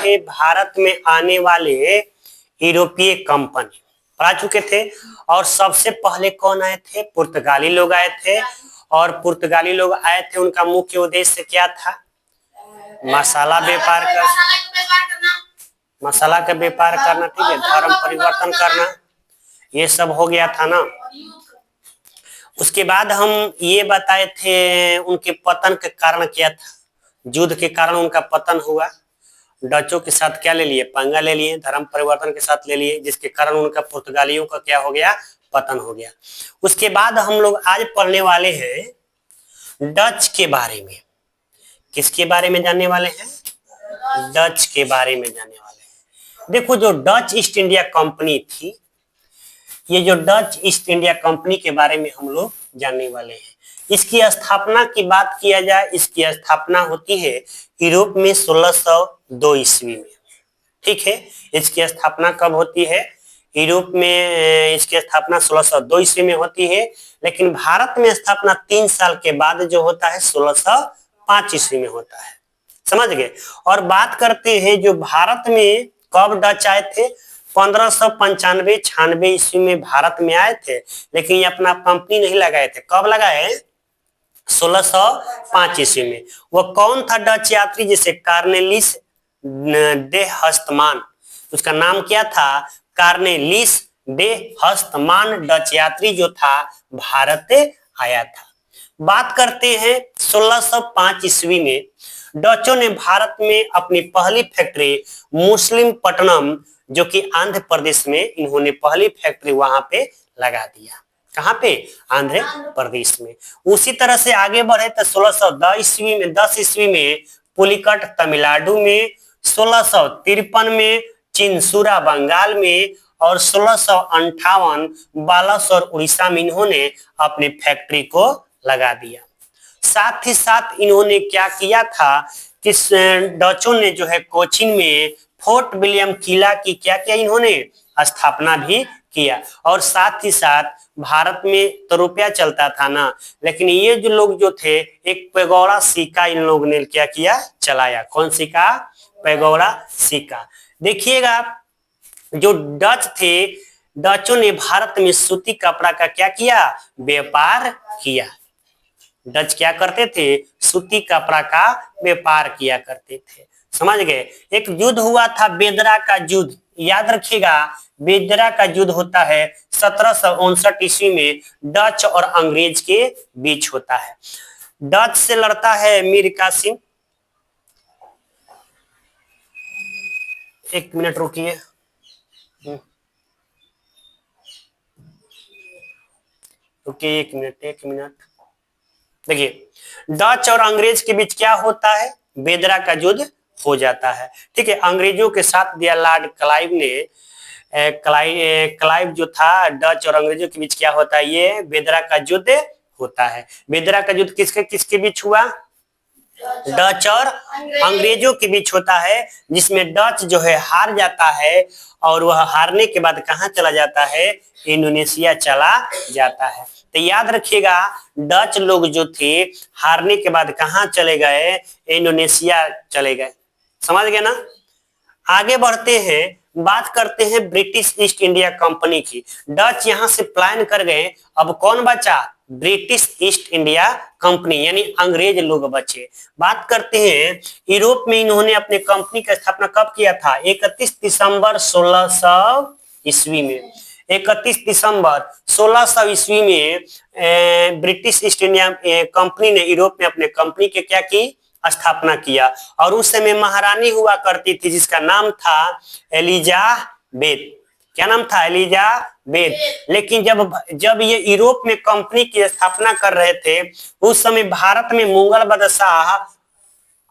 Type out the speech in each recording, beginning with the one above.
थे भारत में आने वाले यूरोपीय कंपनी, पढ़ा चुके थे। और सबसे पहले कौन आए थे? पुर्तगाली लोग आए थे। और पुर्तगाली लोग आए थे, उनका मुख्य उद्देश्य क्या था? मसाला व्यापार का, मसाला का व्यापार करना, ठीक है, धर्म परिवर्तन करना, ये सब हो गया था ना। उसके बाद हम ये बताए थे उनके पतन के कारण क्या था। युद्ध के कारण उनका पतन हुआ। डचों के साथ क्या ले लिए? पंगा ले लिए, धर्म परिवर्तन के साथ ले लिए, जिसके कारण उनका पुर्तगालियों का क्या हो गया? पतन हो गया। उसके बाद हम लोग आज पढ़ने वाले हैं डच के बारे में। किसके बारे में जानने वाले हैं? डच के बारे में जानने वाले हैं। देखो, जो डच ईस्ट इंडिया कंपनी थी, ये जो डच ईस्ट इंडिया कंपनी के बारे में हम लोग जानने वाले हैं। इसकी स्थापना की बात किया जाए, इसकी स्थापना होती है यूरोप में 1602 ईस्वी में, ठीक है। इसकी स्थापना कब होती है? यूरोप में इसकी स्थापना 1602 ईस्वी में होती है, लेकिन भारत में स्थापना 3 साल के बाद जो होता है 1605 ईस्वी में होता है। समझ गए? और बात करते हैं जो भारत में कब डच आए थे। 1595-96 ईस्वी में भारत में आए थे, लेकिन ये अपना कंपनी नहीं लगाए थे। कब लगाए? 1605 ईस्वी में। वो कौन था डच यात्री? जिसे कार्नेलिस डे हस्तमान, उसका नाम क्या था? कार्नेलिस डे हस्तमान डच यात्री जो था भारत आया था। बात करते हैं 1605 ईस्वी में डचों ने भारत में अपनी पहली फैक्ट्री मुस्लिम पट्टनम, जो कि आंध्र प्रदेश में, इन्होंने पहली फैक्ट्री वहां पे लगा दिया। कहां पे? आंध्र प्रदेश में। उसी तरह से आगे बढ़े तो 1610 ईस्वी में पुलिकट तमिलनाडु में, 1653 में चिंसुरा बंगाल में, और 1658 बालासोर उड़ीसा में इन्होंने अपनी फैक्ट्री को लगा दिया। साथ ही साथ इन्होंने क्या किया था कि डचों ने जो है कोचीन में फोर्ट विलियम किला की क्या किया? इन्होंने स्थापना भी किया। और साथ ही साथ भारत में तो रुपया चलता था ना, लेकिन ये जो लोग जो थे, एक पैगोडा सिक्का इन लोगों ने क्या किया? चलाया। कौन सिक्का? पैगोडा सिक्का। देखिएगा, जो डच थे, डचों ने भारत में सूती कपड़ा का क्या किया? व्यापार किया। डच क्या करते थे? सूती कपड़ा का व्यापार किया करते थे। समझ गए? एक युद्ध हुआ था, बेदरा का युद्ध, याद रखिएगा। बेदरा का युद्ध होता है 1759 ईस्वी में, डच और अंग्रेज के बीच होता है। डच से लड़ता है मीर कासिम। एक मिनट रुकिए। रुकिए, एक मिनट। देखिए, डच और अंग्रेज के बीच क्या होता है? बेदरा का युद्ध हो जाता है, ठीक है। अंग्रेजों के साथ दिया लॉर्ड क्लाइव ने, क्लाइव जो था, डच और अंग्रेजों के बीच क्या होता है? ये बेदरा का युद्ध होता है। बेदरा का युद्ध किसके किसके बीच हुआ? डच और अंग्रेजों के बीच होता है, जिसमें डच जो है हार जाता है, और वह हारने के बाद कहाँ चला जाता है? इंडोनेशिया चला जाता है। तो याद रखिएगा, डच लोग जो थे हारने के बाद कहाँ चले गए? इंडोनेशिया चले गए। समझ गए ना? आगे बढ़ते हैं, बात करते हैं ब्रिटिश ईस्ट इंडिया कंपनी की। डच यहां से प्लान कर गए, अब कौन बचा? ब्रिटिश ईस्ट इंडिया कंपनी, यानी अंग्रेज लोग बचे। बात करते हैं, यूरोप में इन्होंने अपने कंपनी का स्थापना कब किया था? 31 दिसंबर 1600 ईस्वी में। 31 दिसंबर 1600 ईस्वी में ब्रिटिश ईस्ट इंडिया कंपनी ने यूरोप में अपने कंपनी के क्या की? स्थापना किया। और उस समय महारानी हुआ करती थी, जिसका नाम था एलिजाबेथ। क्या नाम था? एलिजाबेथ। लेकिन जब ये यूरोप में कंपनी की स्थापना कर रहे थे, उस समय भारत में मुगल बादशाह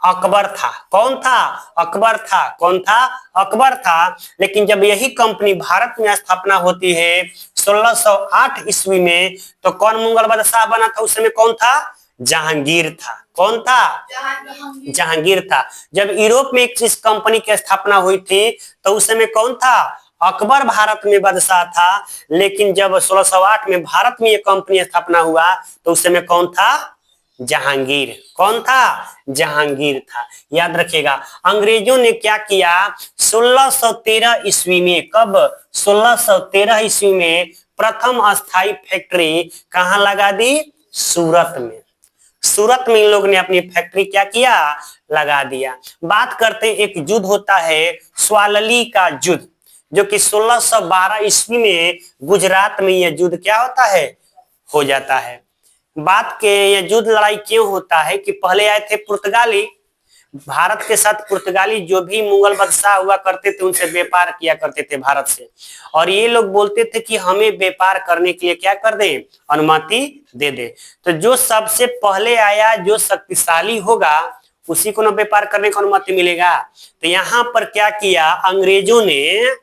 अकबर था। कौन था? अकबर था। कौन था? अकबर था। लेकिन जब यही कंपनी भारत में स्थापना होती है 1608 ईस्वी में, तो कौन मुगल बादशाह बना था? उस समय कौन था? जहांगीर था। कौन था? जहांगीर था। जब यूरोप में इस कंपनी की स्थापना हुई थी, तो उस समय कौन था? अकबर भारत में बादशाह था। लेकिन जब 1608 में भारत में ये कंपनी स्थापना हुआ, तो उस समय कौन था? जहांगीर। कौन था? जहांगीर था। याद रखिएगा। अंग्रेजों ने क्या किया? 1613 ईस्वी में, कब? 1613 ईस्वी में प्रथम अस्थाई फैक्ट्री कहां लगा दी? सूरत में। सूरत में इन लोग ने अपनी फैक्ट्री क्या किया? लगा दिया। बात करते एक युद्ध होता है स्वालली का युद्ध, जो कि 1612 ईस्वी में गुजरात में यह युद्ध क्या होता है? हो जाता है। बात के ये युद्ध लड़ाई क्यों होता है कि पहले आए थे पुर्तगाली, भारत के साथ पुर्तगाली जो भी मुगल बादशाह हुआ करते थे उनसे व्यापार किया करते थे भारत से, और ये लोग बोलते थे कि हमें व्यापार करने के लिए क्या कर दे? अनुमति दे दे। तो जो सबसे पहले आया, जो शक्तिशाली होगा, उसी को ना व्यापार करने की अनुमति मिलेगा। तो यहाँ पर क्या किया अंग्रेजों ने?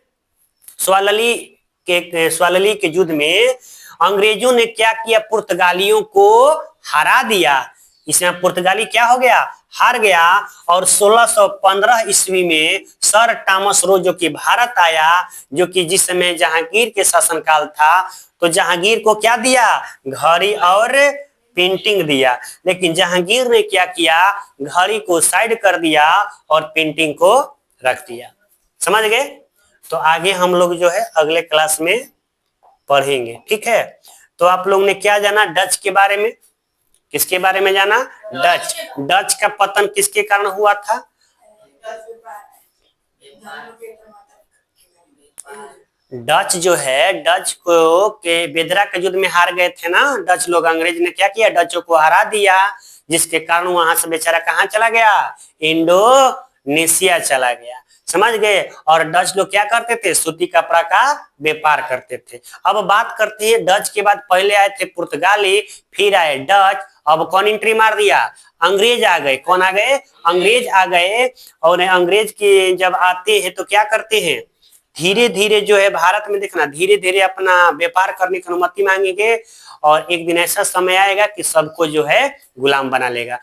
स्वालली के युद्ध में अंग्रेजों ने क्या किया? पुर्तगालियों को हरा दिया। इसमें पुर्तगाली क्या हो गया? हार गया। और 1615 ईस्वी में सर टॉमस रो जो कि भारत आया, जो कि जिस समय जहांगीर के शासनकाल था, तो जहांगीर को क्या दिया? घड़ी और पेंटिंग दिया। लेकिन जहांगीर ने क्या किया? घड़ी को साइड कर दिया और पेंटिंग को रख दिया। समझ गए? तो आगे हम लोग जो है अगले क्लास में पढ़ेंगे, ठीक है। तो आप लोग ने क्या जाना डच के बारे में? किसके बारे में जाना? डच। डच का पतन किसके कारण हुआ था? डच जो है, डच को के बेदरा के युद्ध में हार गए थे ना डच लोग। अंग्रेज ने क्या किया? डचों को हरा दिया, जिसके कारण वहां से बेचारा कहाँ चला गया? इंडोनेशिया चला गया। समझ गए? और डच लोग क्या करते थे? सूती कपड़ा का व्यापार करते थे। अब बात करते हैं डच के बाद पहले आए थे पुर्तगाली, फिर आए डच। अब कौन एंट्री मार दिया? अंग्रेज आ गए। कौन आ गए? अंग्रेज आ गए। और अंग्रेज के जब आते हैं तो क्या करते हैं? धीरे धीरे जो है भारत में देखना, धीरे धीरे अपना व्यापार करने की अनुमति मांगेंगे, और एक दिन ऐसा समय आएगा कि सबको जो है गुलाम बना लेगा।